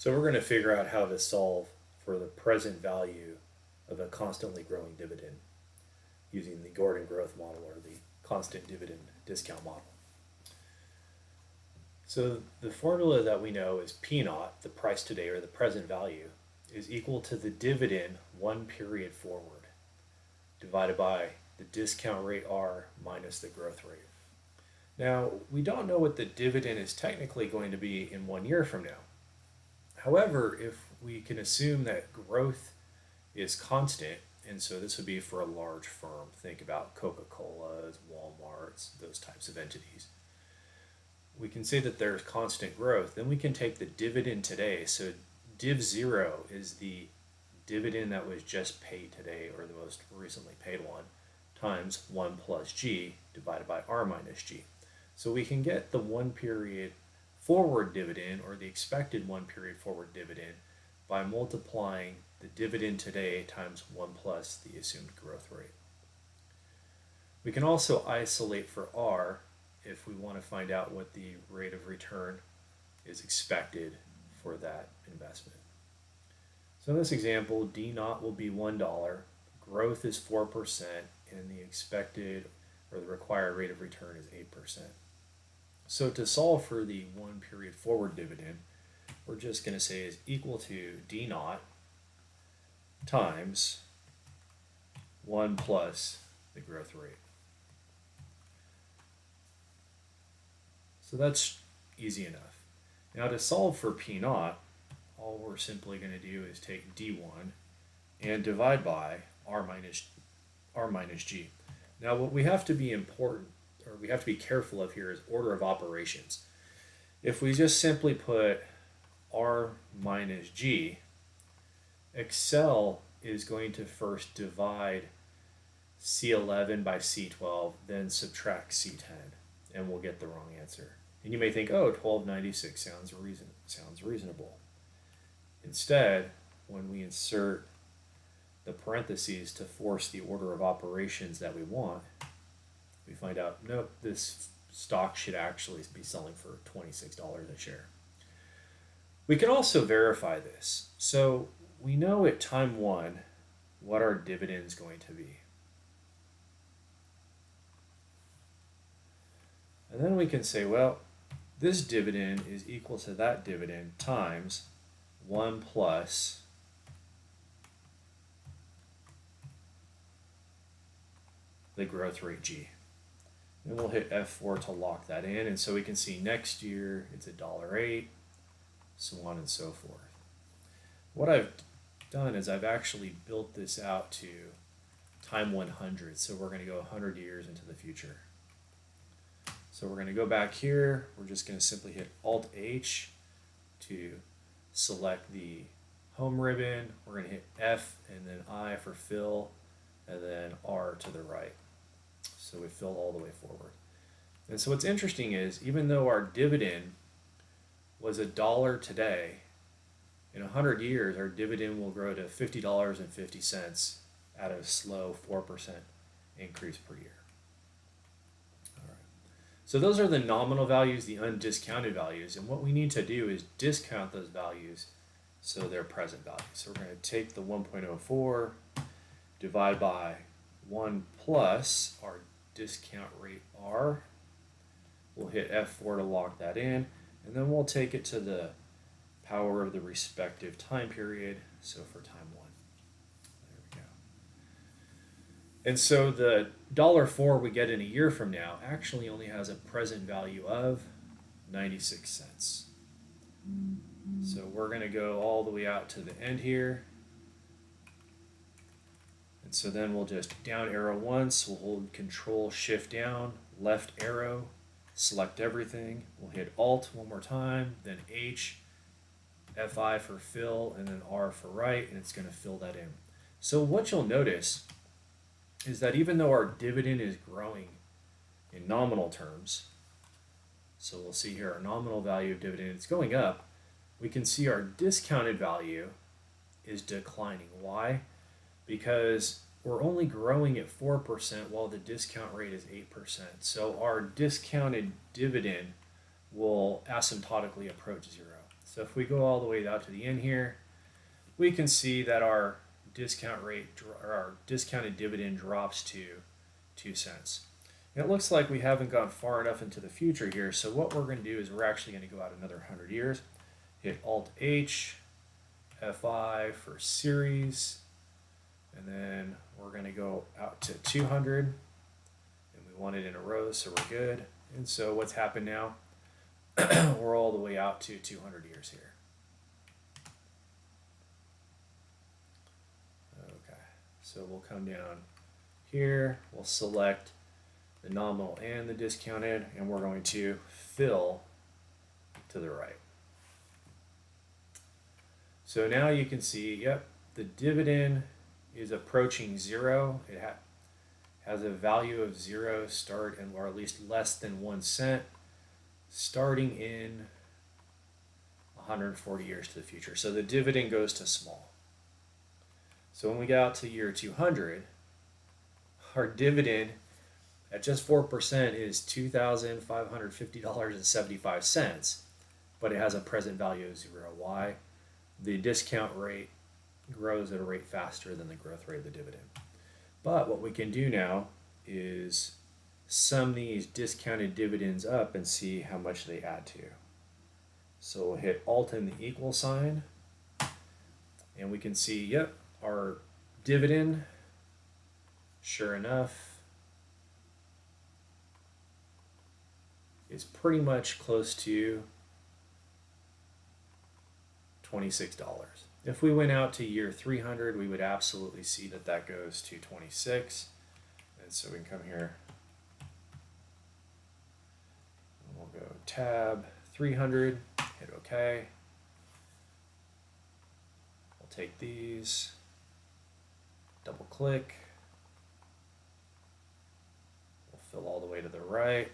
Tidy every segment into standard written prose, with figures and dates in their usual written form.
So we're going to figure out how to solve for the present value of a constantly growing dividend using the Gordon growth model or the constant dividend discount model. So the formula that we know is P naught, the price today or the present value, is equal to the dividend one period forward divided by the discount rate R minus the growth rate. Now, we don't know what the dividend is technically going to be in 1 year from now. However, if we can assume that growth is constant, and so this would be for a large firm, think about Coca-Cola's, Walmart's, those types of entities. We can say that there's constant growth, then we can take the dividend today. So div 0 is the dividend that was just paid today or the most recently paid one times 1 plus g divided by r minus g. So we can get the 1 period forward dividend or the expected 1 period forward dividend by multiplying the dividend today times 1 plus the assumed growth rate. We can also isolate for r if we want to find out what the rate of return is expected for that investment. So in this example, D naught will be $1, growth is 4%, and the expected or the required rate of return is 8%. So to solve for the 1 period forward dividend, we're just going to say is equal to D naught times 1 plus the growth rate. So that's easy enough. Now to solve for P naught, all we're simply going to do is take D1 and divide by R minus G. Now what we have to be careful of here is order of operations. If we just simply put R minus G, Excel is going to first divide C11 by C12, then subtract C10, and we'll get the wrong answer. And you may think, oh, 1296 sounds reasonable. Instead, when we insert the parentheses to force the order of operations that we want, we find out, nope, this stock should actually be selling for $26 a share. We can also verify this. So we know at time 1 what our dividend is going to be. And then we can say, well, this dividend is equal to that dividend times 1 plus the growth rate G. And we'll hit F4 to lock that in. And so we can see next year it's $1.08, so on and so forth. What I've done is I've actually built this out to time 100. So we're going to go 100 years into the future. So we're going to go back here. We're just going to simply hit Alt-H to select the home ribbon. We're going to hit F and then I for fill, and then R to the right. So we fill all the way forward. And so what's interesting is even though our dividend was $1 today, in 100 years our dividend will grow to $50.50 at a slow 4% increase per year. So those are the nominal values, the undiscounted values, and what we need to do is discount those values so they're present values. So we're going to take the 1.04, divide by 1 plus our discount rate R. We'll hit F4 to lock that in, and then we'll take it to the power of the respective time period, so for time 1. There we go. And so the $1.04 we get in a year from now actually only has a present value of 96 cents. So we're going to go all the way out to the end here. And so then we'll just down arrow once, we'll hold Control Shift down, left arrow, select everything. We'll hit Alt one more time, then H, FI for fill, and then R for right, and it's going to fill that in. So what you'll notice is that even though our dividend is growing in nominal terms, so we'll see here our nominal value of dividend is going up, we can see our discounted value is declining. Why? Because we're only growing at 4% while the discount rate is 8%. So our discounted dividend will asymptotically approach 0. So if we go all the way out to the end here, we can see that our discount rate or our discounted dividend drops to 2 cents. And it looks like we haven't gone far enough into the future here. So what we're going to do is we're actually going to go out another 100 years, hit Alt H, Fi for series, and then we're going to go out to 200, and we want it in a row, so we're good. And so what's happened now, we're all the way out to 200 years here. Okay, so we'll come down here, we'll select the nominal and the discounted, and we're going to fill to the right. So now you can see, yep, the dividend is approaching zero. It has a value of zero start, and or at least less than 1 cent, starting in 140 years to the future. So the dividend goes to small. So when we get out to year 200, our dividend at just 4% is $2,550.75, but it has a present value of zero. Why? The discount rate grows at a rate faster than the growth rate of the dividend. But what we can do now is sum these discounted dividends up and see how much they add to. So we'll hit Alt and the equal sign, and we can see, yep, our dividend, sure enough, is pretty much close to $26. If we went out to year 300, we would absolutely see that that goes to 26. And so we can come here, and we'll go tab 300, hit OK. We'll take these, double click, we'll fill all the way to the right.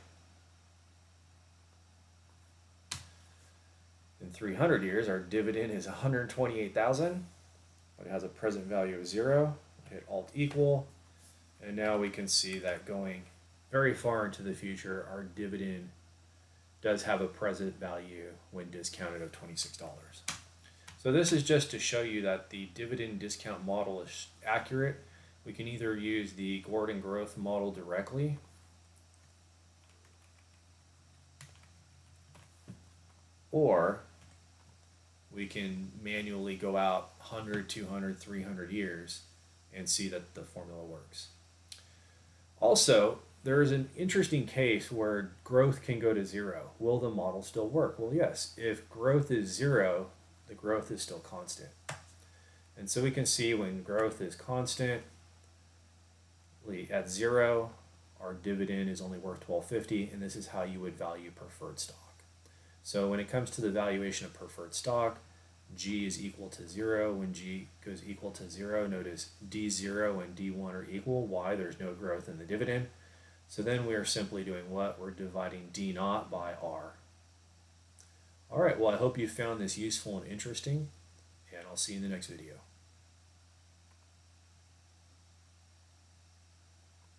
In 300 years, our dividend is 128,000, but it has a present value of zero. Hit Alt equal, and now we can see that going very far into the future, our dividend does have a present value when discounted of $26. So this is just to show you that the dividend discount model is accurate. We can either use the Gordon growth model directly, or we can manually go out 100, 200, 300 years and see that the formula works. Also, there is an interesting case where growth can go to zero. Will the model still work? Well, yes. If growth is zero, the growth is still constant. And so we can see when growth is constant, at zero, our dividend is only worth $12.50, and this is how you would value preferred stock. So when it comes to the valuation of preferred stock, G is equal to zero. When G goes equal to zero, notice D0 and D1 are equal. Why? There's no growth in the dividend. So then we are simply doing what? We're dividing D0 by R. All right, well, I hope you found this useful and interesting, and I'll see you in the next video.